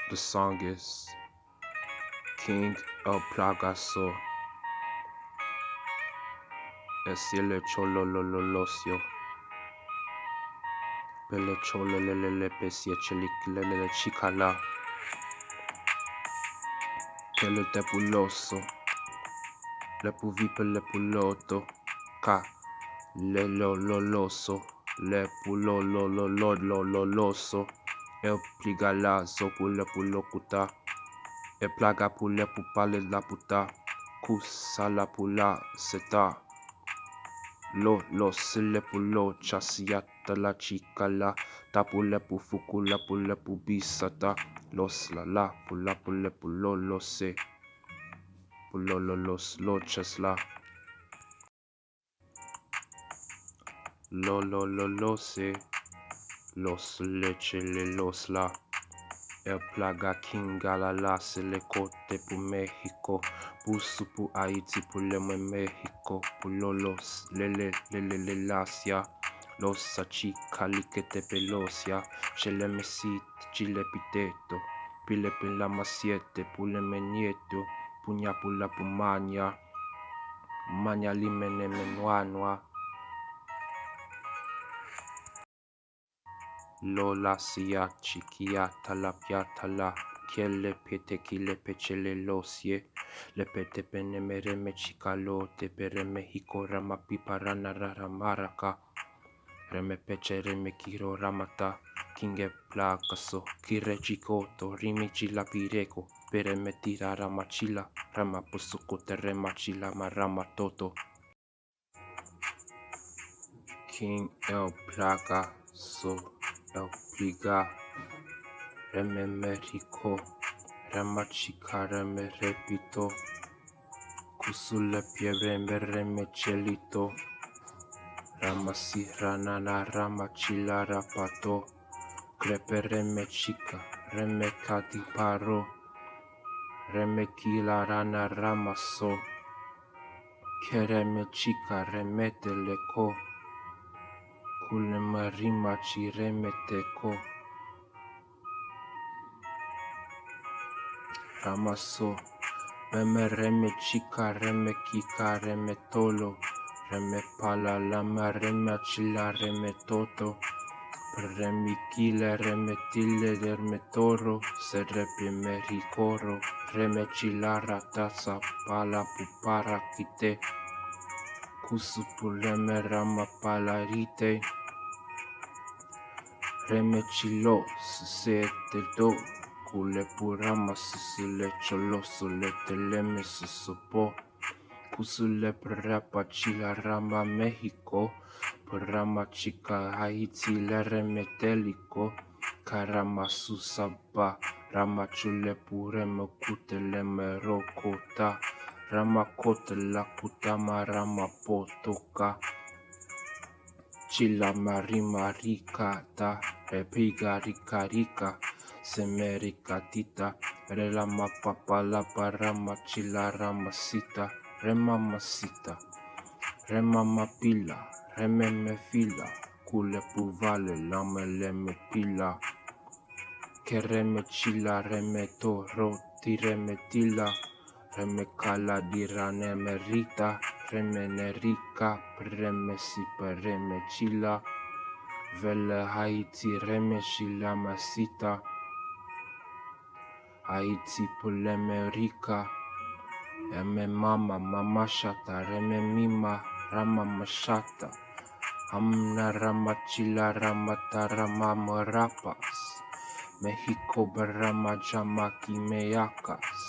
The song is King El Plagaso, Esile Cholololosio, Pele Chololele Pesia Chelikele Chicala, Pele Tepuloso, Lepuvipe Lepuloto, Ka, Lelololoso, Lepulololololoso, El Pligalazo Pulepulocuta, E plaga pule pupale la puta, kusala pula seta, lo sile pulo chasiata la chicala, tapule pufukula pule pubisata, los la pula pule pulo lo se, pulo los lo chasla, lo se, los leche le los la. El plaga kingala la se le cote pu México, pusu pu Haiti pu leme México, pu lolos lele lasia, los sachi calicete pelosia, chele mesit chile piteto, pile la masiete pu leme nieto, puña pu la pu mania limene menuanoa. Lola sia chiquiata la piata la chielle pete chi le pecele losie le pete pene mere me chicalo te pere Mexico rama pipa rana rara maraca reme pece reme kiro ramata kinge placaso kire chicoto rimici la pireco pere me tira ramachila rama posuco te remachila marama toto King El Plaga so El Pliga Reme Mexico Ramachica Reme Repito Kusule Pierre Reme Chelito Ramasi Ranana Ramachila Rapato Crepe Reme Chica Reme Catiparo Reme Kila Rana Ramaso Kereme Chica Remete Leco Kule marima chiremeteko Ramaso Meme reme chica reme kika reme tolo Reme pala lama reme chila reme toto Reme kile reme tile reme toro Se repe mericoro Reme chila ratasa pala pupara kite Kusupuleme rama palarite Reme chilo se te do Kule purama sisule cholo sule teleme susupo Kusule prapa chila rama Mexico Prama chica Haiti le reme telico Karama susaba Rama chule pureme kutele merokota Rama kote la kutama rama potoka Chila marima rica ta repiga rica rica semerica tita relama papa la parama chila ramasita remamasita remama pila rememe fila kule puvale lame pila kereme chila remeto roti remetila remekala dirane merita remenerica premesi remechila vele Haiti remechila masita Haiti pulemerica eme mama shata reme mima rama mashata amna ramachila ramata rama marapas Mexico barama jamaki meyacas